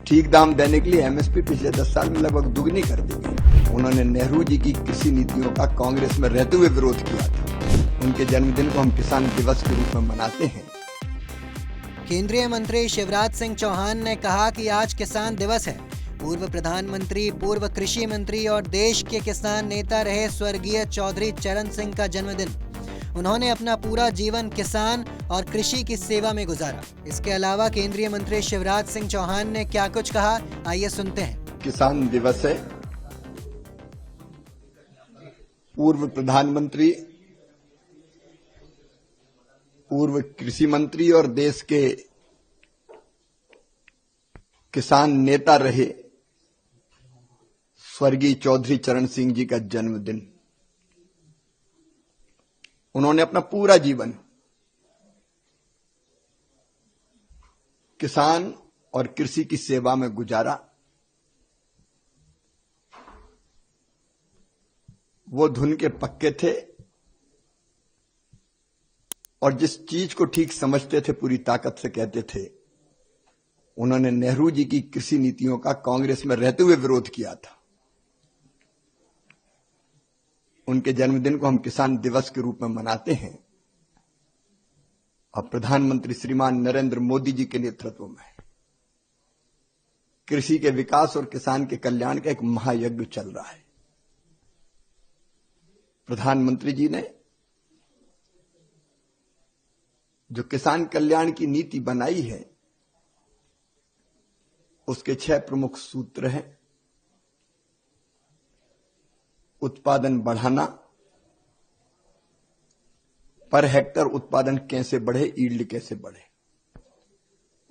ठीक दाम देने के लिए एमएसपी पिछले 10 साल में लगभग दुगनी कर दी गई। उन्होंने नेहरू जी की कृषि नीतियों का कांग्रेस में रहते हुए विरोध किया था। उनके जन्मदिन को हम किसान दिवस के रूप में मनाते हैं। केंद्रीय मंत्री शिवराज सिंह चौहान ने कहा कि आज किसान दिवस है। पूर्व प्रधानमंत्री, पूर्व कृषि मंत्री और देश के किसान नेता रहे स्वर्गीय चौधरी चरण सिंह का जन्मदिन। उन्होंने अपना पूरा जीवन किसान और कृषि की सेवा में गुजारा। इसके अलावा केंद्रीय मंत्री शिवराज सिंह चौहान ने क्या कुछ कहा, आइए सुनते हैं। किसान दिवस है। पूर्व प्रधानमंत्री, पूर्व कृषि मंत्री और देश के किसान नेता रहे स्वर्गीय चौधरी चरण सिंह जी का जन्मदिन। उन्होंने अपना पूरा जीवन किसान और कृषि की सेवा में गुजारा। वो धुन के पक्के थे और जिस चीज को ठीक समझते थे पूरी ताकत से कहते थे। उन्होंने नेहरू जी की कृषि नीतियों का कांग्रेस में रहते हुए विरोध किया था। उनके जन्मदिन को हम किसान दिवस के रूप में मनाते हैं और प्रधानमंत्री श्रीमान नरेंद्र मोदी जी के नेतृत्व में कृषि के विकास और किसान के कल्याण का एक महायज्ञ चल रहा है। प्रधानमंत्री जी ने जो किसान कल्याण की नीति बनाई है उसके 6 प्रमुख सूत्र हैं। उत्पादन बढ़ाना, पर हेक्टर उत्पादन कैसे बढ़े, ईल्ड कैसे बढ़े,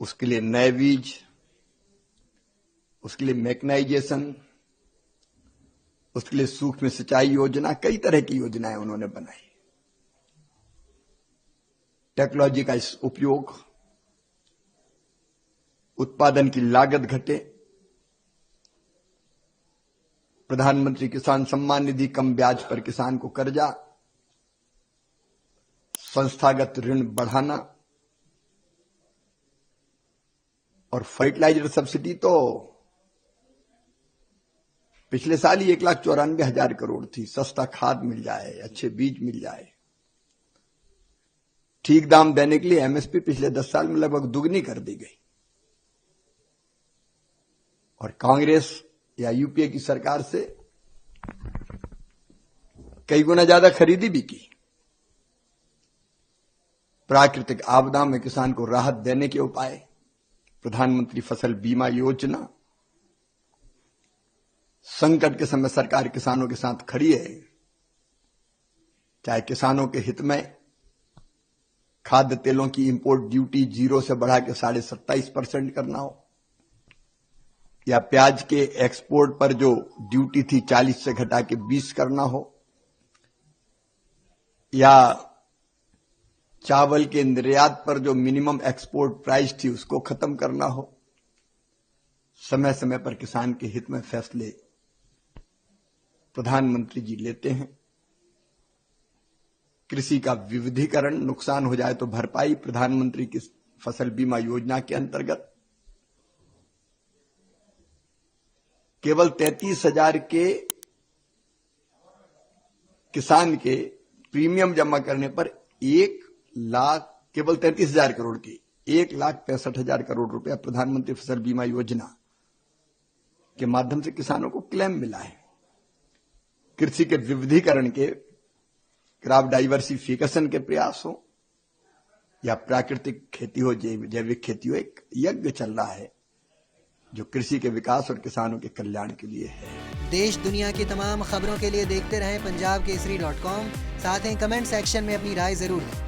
उसके लिए नए बीज, उसके लिए मैकेनाइजेशन, उसके लिए सूक्ष्म सिंचाई योजना, कई तरह की योजनाएं उन्होंने बनाई। टेक्नोलॉजी का इस उपयोग, उत्पादन की लागत घटे, प्रधानमंत्री किसान सम्मान निधि, कम ब्याज पर किसान को कर्जा, संस्थागत ऋण बढ़ाना और फर्टिलाइजर सब्सिडी तो पिछले साल ही 1,94,000 करोड़ थी। सस्ता खाद मिल जाए, अच्छे बीज मिल जाए, ठीक दाम देने के लिए एमएसपी पिछले 10 साल में लगभग दुगनी कर दी गई। और कांग्रेस या यूपीए की सरकार से कई गुना ज्यादा खरीदी भी की। प्राकृतिक आपदा में किसान को राहत देने के उपाय, प्रधानमंत्री फसल बीमा योजना, संकट के समय सरकार किसानों के साथ खड़ी है। चाहे किसानों के हित में खाद्य तेलों की इंपोर्ट ड्यूटी 0 से बढ़ा के 27.5% करना हो, या प्याज के एक्सपोर्ट पर जो ड्यूटी थी 40 से घटा के 20 करना हो, या चावल के निर्यात पर जो मिनिमम एक्सपोर्ट प्राइस थी उसको खत्म करना हो। समय समय पर किसान के हित में फैसले प्रधानमंत्री जी लेते हैं। कृषि का विविधीकरण, नुकसान हो जाए तो भरपाई, प्रधानमंत्री की फसल बीमा योजना के अंतर्गत केवल 33,000 के किसान के प्रीमियम जमा करने पर 1 लाख, केवल 33,000 करोड़ की 1,65,000 करोड़ रुपया प्रधानमंत्री फसल बीमा योजना के माध्यम से किसानों को क्लेम मिला है। कृषि के विविधीकरण के, क्रॉप डाइवर्सिफिकेशन के प्रयास हो या प्राकृतिक खेती हो, जैविक खेती हो, एक यज्ञ चल रहा है जो कृषि के विकास और किसानों के कल्याण के लिए है। देश दुनिया की तमाम खबरों के लिए देखते रहें पंजाब केसरी.com। साथ ही कमेंट सेक्शन में अपनी राय जरूर दें।